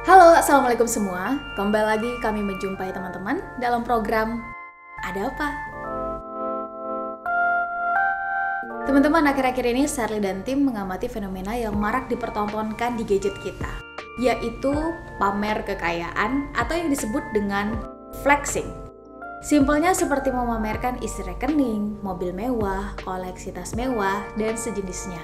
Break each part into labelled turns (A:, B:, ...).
A: Halo, Assalamualaikum semua. Kembali lagi kami menjumpai teman-teman dalam program Ada Apa? Teman-teman, akhir-akhir ini Sherly dan tim mengamati fenomena yang marak dipertontonkan di gadget kita, yaitu pamer kekayaan atau yang disebut dengan flexing. Simpelnya seperti memamerkan isi rekening, mobil mewah, koleksi tas mewah, dan sejenisnya.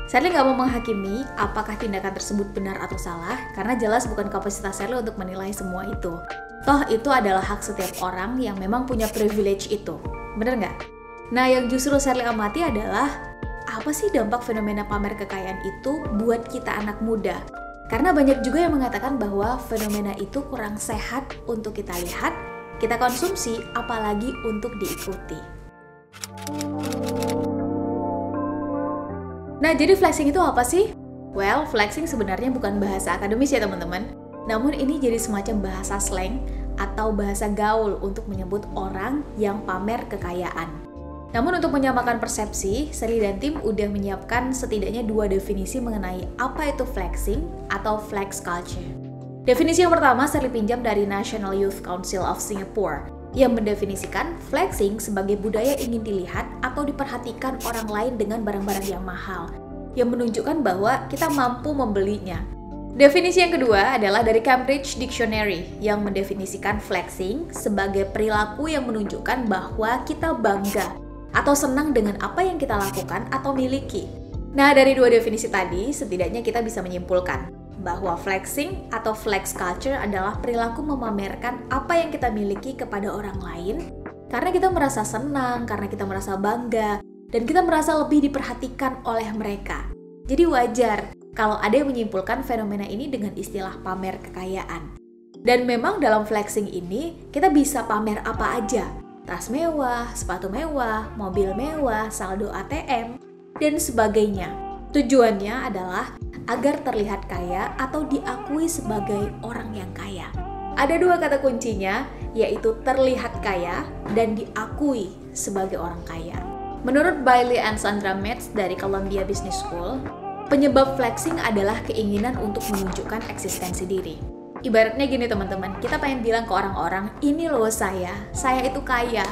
A: Sherly nggak mau menghakimi apakah tindakan tersebut benar atau salah, karena jelas bukan kapasitas Sherly untuk menilai semua itu. Toh itu adalah hak setiap orang yang memang punya privilege itu. Bener nggak? Nah, yang justru Sherly amati adalah apa sih dampak fenomena pamer kekayaan itu buat kita anak muda? Karena banyak juga yang mengatakan bahwa fenomena itu kurang sehat untuk kita lihat, kita konsumsi, apalagi untuk diikuti. Nah, jadi flexing itu apa sih? Well, flexing sebenarnya bukan bahasa akademis ya teman-teman. Namun ini jadi semacam bahasa slang atau bahasa gaul untuk menyebut orang yang pamer kekayaan. Namun untuk menyamakan persepsi, Sherly dan tim udah menyiapkan setidaknya 2 definisi mengenai apa itu flexing atau flex culture. Definisi yang pertama Sherly pinjam dari National Youth Council of Singapore yang mendefinisikan flexing sebagai budaya ingin dilihat atau diperhatikan orang lain dengan barang-barang yang mahal, yang menunjukkan bahwa kita mampu membelinya. Definisi yang kedua adalah dari Cambridge Dictionary yang mendefinisikan flexing sebagai perilaku yang menunjukkan bahwa kita bangga atau senang dengan apa yang kita lakukan atau miliki. Nah, dari 2 definisi tadi, setidaknya kita bisa menyimpulkan bahwa flexing atau flex culture adalah perilaku memamerkan apa yang kita miliki kepada orang lain karena kita merasa senang, karena kita merasa bangga, dan kita merasa lebih diperhatikan oleh mereka. Jadi wajar kalau ada yang menyimpulkan fenomena ini dengan istilah pamer kekayaan. Dan memang dalam flexing ini kita bisa pamer apa aja, tas mewah, sepatu mewah, mobil mewah, saldo ATM, dan sebagainya. Tujuannya adalah agar terlihat kaya atau diakui sebagai orang yang kaya. Ada 2 kata kuncinya, yaitu terlihat kaya dan diakui sebagai orang kaya. Menurut Bailey and Sandra Metz dari Columbia Business School, penyebab flexing adalah keinginan untuk menunjukkan eksistensi diri. Ibaratnya gini teman-teman, kita pengen bilang ke orang-orang, ini loh saya itu kaya.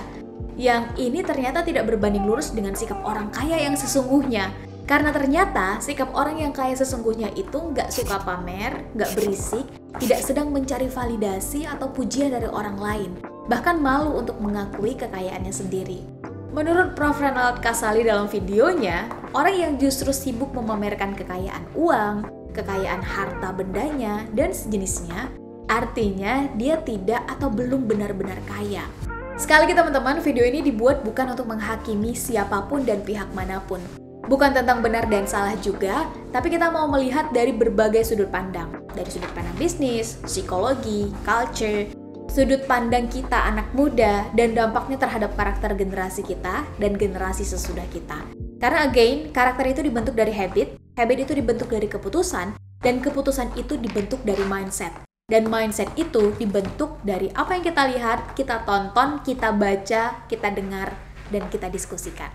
A: Yang ini ternyata tidak berbanding lurus dengan sikap orang kaya yang sesungguhnya. Karena ternyata sikap orang yang kaya sesungguhnya itu nggak suka pamer, nggak berisik, tidak sedang mencari validasi atau pujian dari orang lain, bahkan malu untuk mengakui kekayaannya sendiri. Menurut Prof. Renald Kasali dalam videonya, orang yang justru sibuk memamerkan kekayaan uang, kekayaan harta bendanya, dan sejenisnya, artinya dia tidak atau belum benar-benar kaya. Sekali lagi teman-teman, video ini dibuat bukan untuk menghakimi siapapun dan pihak manapun. Bukan tentang benar dan salah juga, tapi kita mau melihat dari berbagai sudut pandang. Dari sudut pandang bisnis, psikologi, culture, sudut pandang kita anak muda, dan dampaknya terhadap karakter generasi kita dan generasi sesudah kita. Karena again, karakter itu dibentuk dari habit itu dibentuk dari keputusan, dan keputusan itu dibentuk dari mindset. Dan mindset itu dibentuk dari apa yang kita lihat, kita tonton, kita baca, kita dengar, dan kita diskusikan.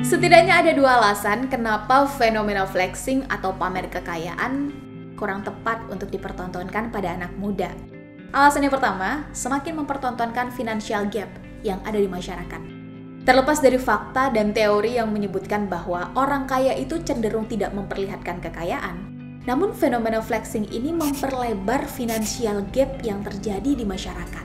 A: Setidaknya ada 2 alasan kenapa fenomena flexing atau pamer kekayaan kurang tepat untuk dipertontonkan pada anak muda. Alasan yang pertama, semakin mempertontonkan financial gap yang ada di masyarakat. Terlepas dari fakta dan teori yang menyebutkan bahwa orang kaya itu cenderung tidak memperlihatkan kekayaan, namun fenomena flexing ini memperlebar financial gap yang terjadi di masyarakat.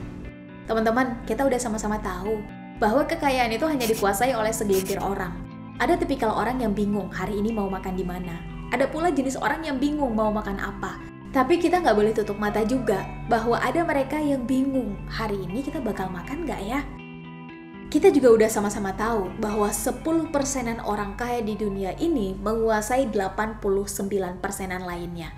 A: Teman-teman, kita udah sama-sama tahu bahwa kekayaan itu hanya dikuasai oleh segelintir orang. Ada tipikal orang yang bingung hari ini mau makan di mana. Ada pula jenis orang yang bingung mau makan apa. Tapi kita nggak boleh tutup mata juga bahwa ada mereka yang bingung hari ini kita bakal makan nggak ya? Kita juga udah sama-sama tahu bahwa 10%-an orang kaya di dunia ini menguasai 89%-an lainnya.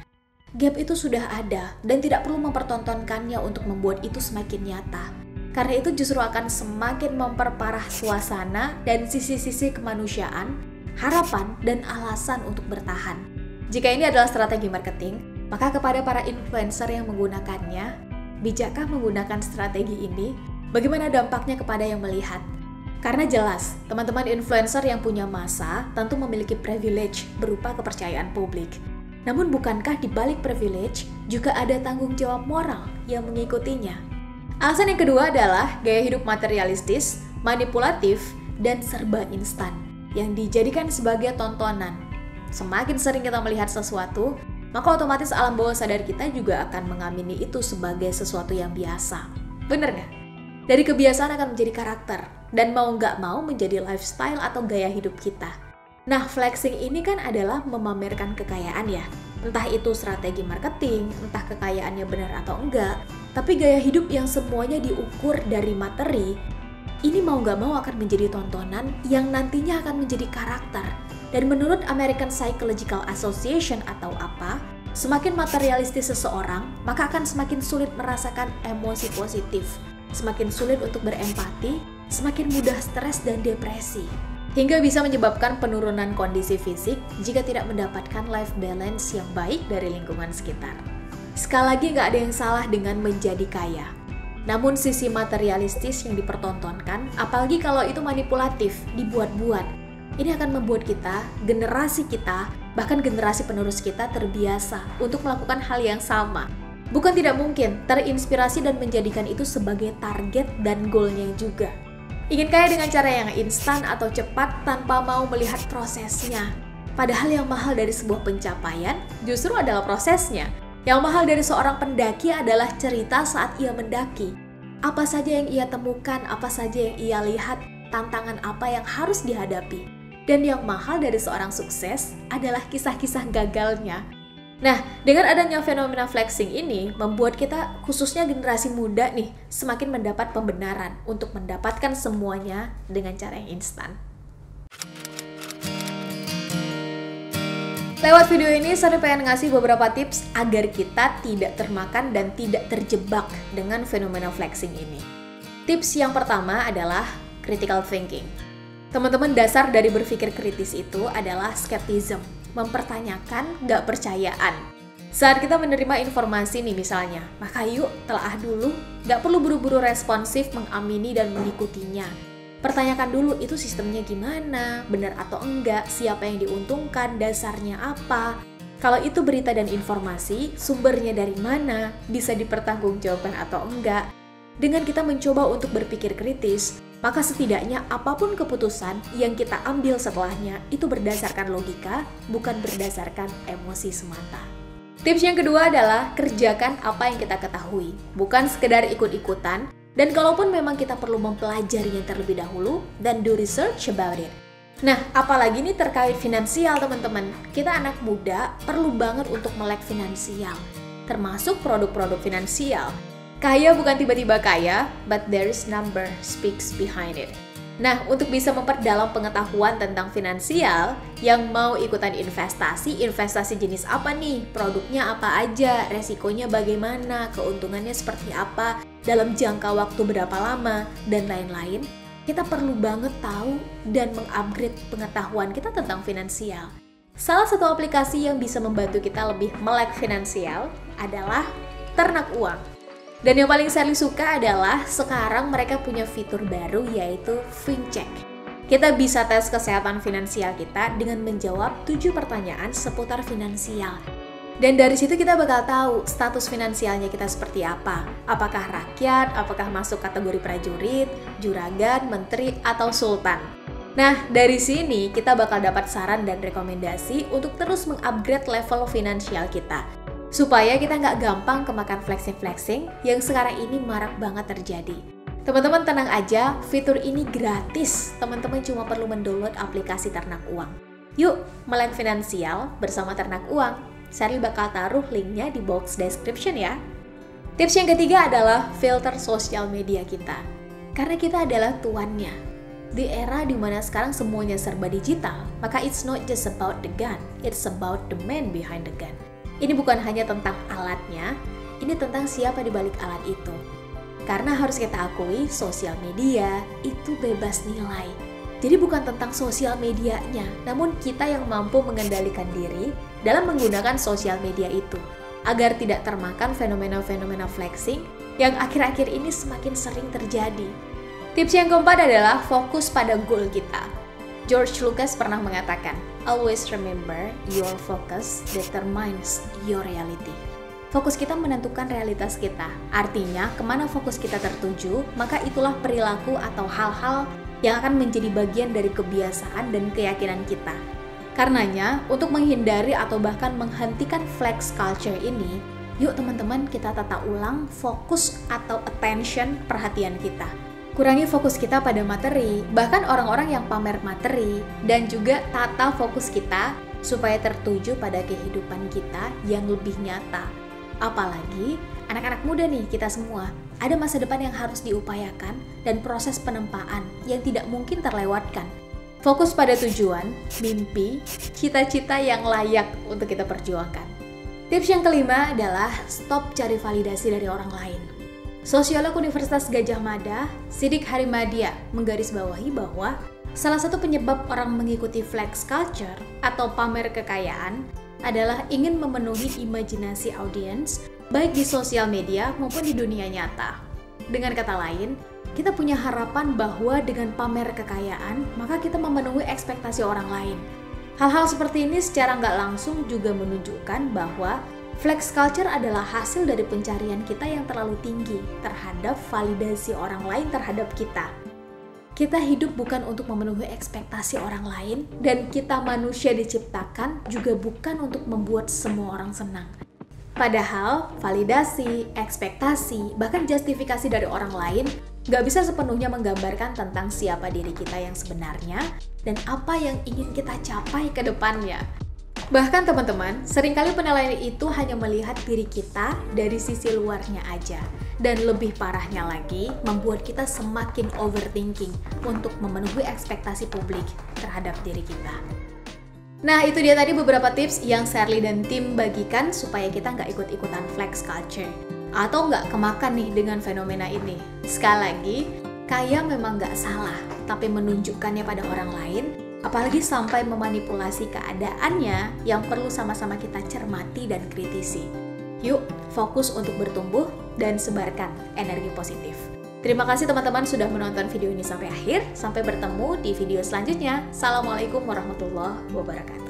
A: Gap itu sudah ada dan tidak perlu mempertontonkannya untuk membuat itu semakin nyata. Karena itu justru akan semakin memperparah suasana dan sisi-sisi kemanusiaan, harapan, dan alasan untuk bertahan. Jika ini adalah strategi marketing, maka kepada para influencer yang menggunakannya, bijakkah menggunakan strategi ini? Bagaimana dampaknya kepada yang melihat? Karena jelas, teman-teman influencer yang punya massa tentu memiliki privilege berupa kepercayaan publik. Namun bukankah di balik privilege juga ada tanggung jawab moral yang mengikutinya? Alasan yang kedua adalah gaya hidup materialistis, manipulatif, dan serba instan yang dijadikan sebagai tontonan. Semakin sering kita melihat sesuatu, maka otomatis alam bawah sadar kita juga akan mengamini itu sebagai sesuatu yang biasa. Bener nggak? Dari kebiasaan akan menjadi karakter, dan mau nggak mau menjadi lifestyle atau gaya hidup kita. Nah, flexing ini kan adalah memamerkan kekayaan ya. Entah itu strategi marketing, entah kekayaannya benar atau enggak, tapi gaya hidup yang semuanya diukur dari materi, ini mau nggak mau akan menjadi tontonan yang nantinya akan menjadi karakter. Dan menurut American Psychological Association atau APA, semakin materialistis seseorang, maka akan semakin sulit merasakan emosi positif, semakin sulit untuk berempati, semakin mudah stres dan depresi, hingga bisa menyebabkan penurunan kondisi fisik jika tidak mendapatkan life balance yang baik dari lingkungan sekitar. Sekali lagi nggak ada yang salah dengan menjadi kaya. Namun sisi materialistis yang dipertontonkan, apalagi kalau itu manipulatif, dibuat-buat, ini akan membuat kita, generasi kita, bahkan generasi penerus kita terbiasa untuk melakukan hal yang sama. Bukan tidak mungkin terinspirasi dan menjadikan itu sebagai target dan goalnya juga. Ingin kaya dengan cara yang instan atau cepat tanpa mau melihat prosesnya. Padahal yang mahal dari sebuah pencapaian justru adalah prosesnya. Yang mahal dari seorang pendaki adalah cerita saat ia mendaki. Apa saja yang ia temukan, apa saja yang ia lihat, tantangan apa yang harus dihadapi. Dan yang mahal dari seorang sukses adalah kisah-kisah gagalnya. Nah, dengan adanya fenomena flexing ini, membuat kita, khususnya generasi muda nih, semakin mendapat pembenaran untuk mendapatkan semuanya dengan cara yang instan. Lewat video ini, saya pengen ngasih beberapa tips agar kita tidak termakan dan tidak terjebak dengan fenomena flexing ini. Tips yang pertama adalah critical thinking. Teman-teman, dasar dari berpikir kritis itu adalah skeptism, mempertanyakan gak percayaan. Saat kita menerima informasi nih misalnya, maka yuk telaah dulu, gak perlu buru-buru responsif mengamini dan mengikutinya. Pertanyakan dulu itu sistemnya gimana, benar atau enggak, siapa yang diuntungkan, dasarnya apa. Kalau itu berita dan informasi, sumbernya dari mana, bisa dipertanggungjawabkan atau enggak. Dengan kita mencoba untuk berpikir kritis, maka setidaknya apapun keputusan yang kita ambil setelahnya itu berdasarkan logika, bukan berdasarkan emosi semata. Tips yang kedua adalah kerjakan apa yang kita ketahui, bukan sekedar ikut-ikutan, dan kalaupun memang kita perlu mempelajarinya terlebih dahulu, dan do research about it. Nah, apalagi ini terkait finansial teman-teman, kita anak muda perlu banget untuk melek finansial, termasuk produk-produk finansial. Kaya bukan tiba-tiba kaya, but there is number speaks behind it. Nah, untuk bisa memperdalam pengetahuan tentang finansial, yang mau ikutan investasi jenis apa nih? Produknya apa aja? Resikonya bagaimana? Keuntungannya seperti apa? Dalam jangka waktu berapa lama? Dan lain-lain. Kita perlu banget tahu dan mengupgrade pengetahuan kita tentang finansial. Salah satu aplikasi yang bisa membantu kita lebih melek finansial adalah Ternak Uang. Dan yang paling saya suka adalah sekarang mereka punya fitur baru yaitu FinCheck. Kita bisa tes kesehatan finansial kita dengan menjawab 7 pertanyaan seputar finansial. Dan dari situ kita bakal tahu status finansialnya kita seperti apa. Apakah rakyat, apakah masuk kategori prajurit, juragan, menteri, atau sultan. Nah, dari sini kita bakal dapat saran dan rekomendasi untuk terus mengupgrade level finansial kita. Supaya kita nggak gampang kemakan flexing-flexing yang sekarang ini marak banget terjadi. Teman-teman tenang aja, fitur ini gratis. Teman-teman cuma perlu mendownload aplikasi Ternak Uang. Yuk, melek finansial bersama Ternak Uang. Saya bakal taruh linknya di box description ya. Tips yang ketiga adalah filter sosial media kita. Karena kita adalah tuannya. Di era dimana sekarang semuanya serba digital, maka it's not just about the gun, it's about the man behind the gun. Ini bukan hanya tentang alatnya, ini tentang siapa di balik alat itu. Karena harus kita akui, sosial media itu bebas nilai. Jadi bukan tentang sosial medianya, namun kita yang mampu mengendalikan diri dalam menggunakan sosial media itu, agar tidak termakan fenomena-fenomena flexing yang akhir-akhir ini semakin sering terjadi. Tips yang keempat adalah fokus pada goal kita. George Lucas pernah mengatakan, "Always remember your focus determines your reality." Fokus kita menentukan realitas kita. Artinya, kemana fokus kita tertuju, maka itulah perilaku atau hal-hal yang akan menjadi bagian dari kebiasaan dan keyakinan kita. Karenanya, untuk menghindari atau bahkan menghentikan flex culture ini, yuk teman-teman kita tata ulang fokus atau attention perhatian kita. Kurangi fokus kita pada materi, bahkan orang-orang yang pamer materi, dan juga tata fokus kita supaya tertuju pada kehidupan kita yang lebih nyata. Apalagi anak-anak muda nih, kita semua ada masa depan yang harus diupayakan dan proses penempaan yang tidak mungkin terlewatkan. Fokus pada tujuan, mimpi, cita-cita yang layak untuk kita perjuangkan. Tips yang kelima adalah stop cari validasi dari orang lain. Sosiolog Universitas Gadjah Mada, Sidik Harimadia, menggarisbawahi bahwa salah satu penyebab orang mengikuti flex culture atau pamer kekayaan adalah ingin memenuhi imajinasi audiens, baik di sosial media maupun di dunia nyata. Dengan kata lain, kita punya harapan bahwa dengan pamer kekayaan, maka kita memenuhi ekspektasi orang lain. Hal-hal seperti ini secara nggak langsung juga menunjukkan bahwa flex culture adalah hasil dari pencarian kita yang terlalu tinggi terhadap validasi orang lain terhadap kita. Kita hidup bukan untuk memenuhi ekspektasi orang lain, dan kita manusia diciptakan juga bukan untuk membuat semua orang senang. Padahal, validasi, ekspektasi, bahkan justifikasi dari orang lain gak bisa sepenuhnya menggambarkan tentang siapa diri kita yang sebenarnya dan apa yang ingin kita capai ke depannya. Bahkan teman-teman, seringkali penilaian itu hanya melihat diri kita dari sisi luarnya aja. Dan lebih parahnya lagi, membuat kita semakin overthinking untuk memenuhi ekspektasi publik terhadap diri kita. Nah, itu dia tadi beberapa tips yang Sherly dan tim bagikan supaya kita nggak ikut-ikutan flex culture. Atau nggak kemakan nih dengan fenomena ini. Sekali lagi, kaya memang nggak salah, tapi menunjukkannya pada orang lain, apalagi sampai memanipulasi keadaannya, yang perlu sama-sama kita cermati dan kritisi. Yuk, fokus untuk bertumbuh dan sebarkan energi positif. Terima kasih teman-teman sudah menonton video ini sampai akhir. Sampai bertemu di video selanjutnya. Assalamualaikum warahmatullahi wabarakatuh.